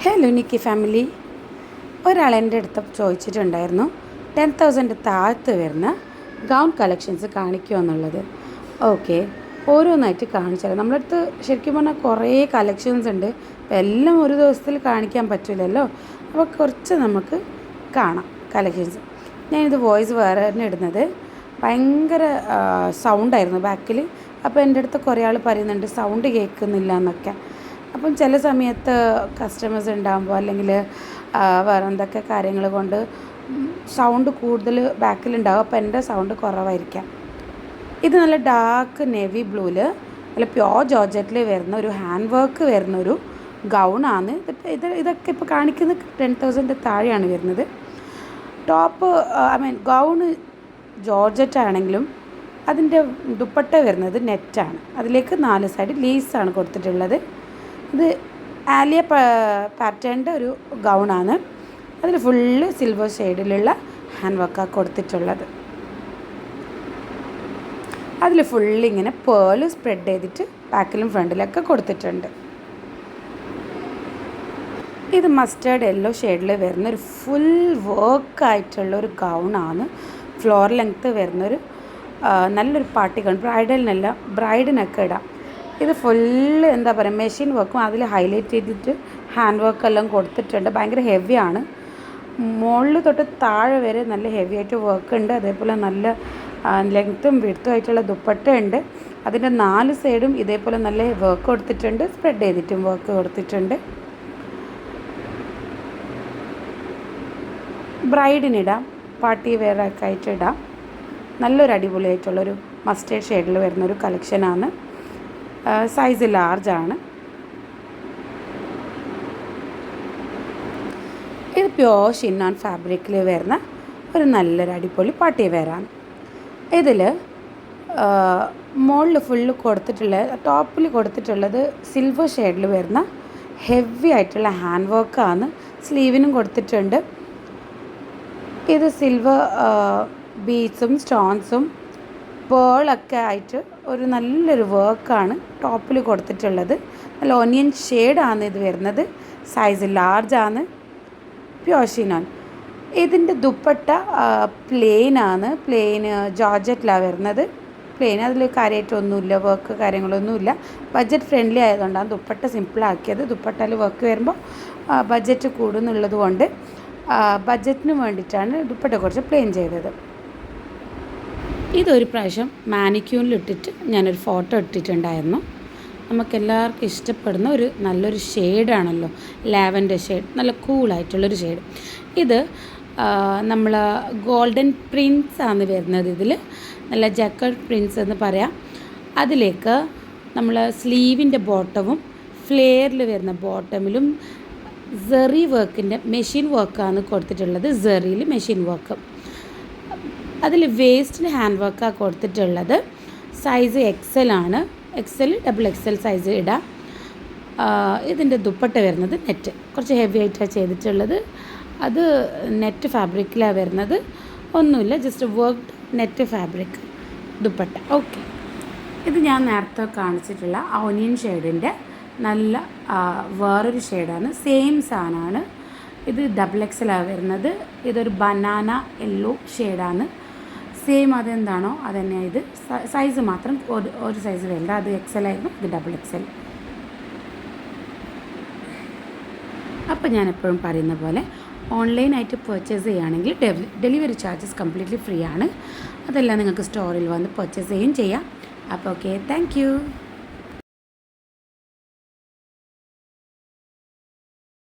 Hello Nikki family. ഒരാൾ എൻ്റെ അടുത്ത് ചോദിച്ചിട്ടുണ്ടായിരുന്നു 10,000 താഴത്ത് വരുന്ന ഗൗൺ കളക്ഷൻസ് കാണിക്കുമോ എന്നുള്ളത്. ഓക്കെ, ഓരോന്നായിട്ട് കാണിച്ചാൽ നമ്മുടെ അടുത്ത് ശരിക്കും പറഞ്ഞാൽ കുറേ കളക്ഷൻസ് ഉണ്ട്. അപ്പോൾ എല്ലാം ഒരു ദിവസത്തിൽ കാണിക്കാൻ പറ്റില്ലല്ലോ. അപ്പോൾ കുറച്ച് നമുക്ക് കാണാം കളക്ഷൻസ്. ഞാനിത് വോയിസ് വേറെ തന്നെ ഇടുന്നത്. ഭയങ്കര സൗണ്ടായിരുന്നു ബാക്കിൽ. അപ്പോൾ എൻ്റെ അടുത്ത് കുറേ ആൾ പറയുന്നുണ്ട് സൗണ്ട് കേൾക്കുന്നില്ല എന്നൊക്കെ. അപ്പം ചില സമയത്ത് കസ്റ്റമേഴ്സ് ഉണ്ടാകുമ്പോൾ അല്ലെങ്കിൽ വേറെ എന്തൊക്കെ കാര്യങ്ങൾ കൊണ്ട് സൗണ്ട് കൂടുതൽ ബാക്കിലുണ്ടാകും. അപ്പോൾ എൻ്റെ സൗണ്ട് കുറവായിരിക്കാം. ഇത് നല്ല ഡാർക്ക് നേവി ബ്ലൂവിൽ നല്ല പ്യോർ ജോർജറ്റിൽ വരുന്ന ഒരു ഹാൻഡ് വർക്ക് വരുന്നൊരു ഗൗണാണ്. ഇതൊക്കെ ഇപ്പോൾ കാണിക്കുന്നത് 10,000 താഴെയാണ് വരുന്നത്. ടോപ്പ് ഗൗണ് ജോർജറ്റ് ആണെങ്കിലും അതിൻ്റെ ദുപ്പട്ട വരുന്നത് നെറ്റാണ്. അതിലേക്ക് 4 സൈഡ് ലേസാണ് കൊടുത്തിട്ടുള്ളത്. ഇത് ആലിയ പാറ്റേണിൻ്റെ ഒരു ഗൗണാണ്. അതിൽ ഫുള്ള് സിൽവർ ഷെയ്ഡിലുള്ള ഹാൻഡ് വർക്കാണ് കൊടുത്തിട്ടുള്ളത്. അതിൽ ഫുള്ള് ഇങ്ങനെ പേൾ സ്പ്രെഡ് ചെയ്തിട്ട് ബാക്കിലും ഫ്രണ്ടിലൊക്കെ കൊടുത്തിട്ടുണ്ട്. ഇത് മസ്റ്റേർഡ് യെല്ലോ ഷെയ്ഡിൽ വരുന്നൊരു ഫുൾ വർക്കായിട്ടുള്ളൊരു ഗൗണാണ്. ഫ്ലോർ ലെങ്ത്ത് വരുന്നൊരു നല്ലൊരു പാർട്ടി ഗൗൺ. ബ്രൈഡലിനല്ല, ബ്രൈഡിനൊക്കെ ഇടാം. ഇത് ഫുള്ള് എന്താ പറയുക മെഷീൻ വർക്കും അതിൽ ഹൈലൈറ്റ് ചെയ്തിട്ട് ഹാൻഡ് വർക്കെല്ലാം കൊടുത്തിട്ടുണ്ട്. ഭയങ്കര ഹെവിയാണ്. മുകളിൽ തൊട്ട് താഴെ വരെ നല്ല ഹെവി ആയിട്ട് വർക്ക് ഉണ്ട്. അതേപോലെ നല്ല ലെങ്ത്തും വിഡ്ത്തും ആയിട്ടുള്ള ദുപ്പട്ട ഉണ്ട്. അതിൻ്റെ 4 സൈഡും ഇതേപോലെ നല്ല വർക്ക് കൊടുത്തിട്ടുണ്ട്. സ്പ്രെഡ് ചെയ്തിട്ടും വർക്ക് കൊടുത്തിട്ടുണ്ട്. ബ്രൈഡിനിടാം, പാർട്ടി വെയറൊക്കെ ആയിട്ട് ഇടാം. നല്ലൊരു അടിപൊളിയായിട്ടുള്ളൊരു മസ്റ്റേർഡ് ഷെയ്ഡിൽ വരുന്നൊരു കളക്ഷനാണ്. സൈസ് ലാർജാണ്. ഇത് പ്യോർ ഷിന്നോൺ ഫാബ്രിക്കിൽ വരുന്ന ഒരു നല്ലൊരു അടിപൊളി പാർട്ടി വെയറാണ്. ഇതിൽ മുകളിൽ ഫുള്ള് കൊടുത്തിട്ടുള്ള ടോപ്പിൽ കൊടുത്തിട്ടുള്ളത് സിൽവർ ഷെയ്ഡിൽ വരുന്ന ഹെവി ആയിട്ടുള്ള ഹാൻഡ് വർക്കാണ്. സ്ലീവിനും കൊടുത്തിട്ടുണ്ട്. ഇത് സിൽവർ ബീഡ്സും സ്റ്റോൺസും പേളൊക്കെ ആയിട്ട് ഒരു നല്ലൊരു വർക്കാണ് ടോപ്പിൽ കൊടുത്തിട്ടുള്ളത്. നല്ല ഓനിയൻ ഷെയ്ഡാണ് ഇത് വരുന്നത്. സൈസ് ലാർജാണ്. Pure chiffon. ഇതിൻ്റെ ദുപ്പട്ട പ്ലെയിനാണ്. ജോർജറ്റിലാണ് വരുന്നത്. പ്ലെയിൻ. അതിൽ കാര്യമായിട്ടൊന്നുമില്ല, വർക്ക് കാര്യങ്ങളൊന്നുമില്ല. ബഡ്ജറ്റ് ഫ്രണ്ട്ലി ആയതുകൊണ്ടാണ് ദുപ്പട്ട സിമ്പിളാക്കിയത്. ദുപ്പട്ടയിൽ വർക്ക് വരുമ്പോൾ ബഡ്ജറ്റ് കൂടുന്നുള്ളത് കൊണ്ട് ബഡ്ജറ്റിന് വേണ്ടിയിട്ടാണ് ദുപ്പട്ട കുറച്ച് പ്ലെയിൻ ചെയ്തത്. ഇതൊരു പ്രാവശ്യം മാനിക്യൂണിലിട്ടിട്ട് ഞാനൊരു ഫോട്ടോ ഇട്ടിട്ടുണ്ടായിരുന്നു. നമുക്കെല്ലാവർക്കും ഇഷ്ടപ്പെടുന്ന ഒരു നല്ലൊരു ഷെയ്ഡാണല്ലോ, ലാവൻഡർ ഷെയ്ഡ്. നല്ല കൂളായിട്ടുള്ളൊരു ഷെയ്ഡ്. ഇത് നമ്മൾ ഗോൾഡൻ പ്രിൻസ് ആണ് വരുന്നത്. ഇതിൽ നല്ല ജക്കറ്റ് പ്രിൻസ് എന്ന് പറയാം. അതിലേക്ക് നമ്മൾ സ്ലീവിൻ്റെ ബോട്ടവും ഫ്ലെയറിൽ വരുന്ന ബോട്ടമിലും സെറി വർക്കിൻ്റെ മെഷീൻ വർക്കാണ് കൊടുത്തിട്ടുള്ളത്. സെറിയിൽ മെഷീൻ വർക്ക്. അതിൽ വേസ്റ്റിന് ഹാൻഡ് വർക്കാണ് കൊടുത്തിട്ടുള്ളത്. സൈസ് XL ആണ്. XL, XXL സൈസ് ഇടാം. ഇതിൻ്റെ ദുപ്പട്ട വരുന്നത് നെറ്റ്. കുറച്ച് ഹെവി ആയിട്ടാണ് ചെയ്തിട്ടുള്ളത്. അത് നെറ്റ് ഫാബ്രിക്കിലാണ് വരുന്നത്. ഒന്നുമില്ല, just worked net fabric dupatta. Okay, ഇത് ഞാൻ നേരത്തെ കാണിച്ചിട്ടുള്ള ഓനിയൻ ഷെയ്ഡിൻ്റെ നല്ല വേറൊരു ഷെയ്ഡാണ്. സെയിം സാധനമാണ്. ഇത് XXL വരുന്നത്. ഇതൊരു ബനാന യെല്ലോ ഷെയ്ഡാണ്. സെയിം അതെന്താണോ അതുതന്നെയാണ് ഇത്. സൈസ് മാത്രം ഒരു സൈസ് വേണ്ട. അത് XL ആയിരുന്നു, ഇത് XXL. അപ്പോൾ ഞാൻ എപ്പോഴും പറയുന്ന പോലെ ഓൺലൈനായിട്ട് പർച്ചേസ് ചെയ്യുകയാണെങ്കിൽ ഡെലിവറി ചാർജസ് കംപ്ലീറ്റ്ലി ഫ്രീ ആണ്. അതെല്ലാം നിങ്ങൾക്ക് സ്റ്റോറിൽ വന്ന് പർച്ചേസ് ചെയ്യുകയും ചെയ്യാം. അപ്പോൾ ഓക്കെ, താങ്ക് യു.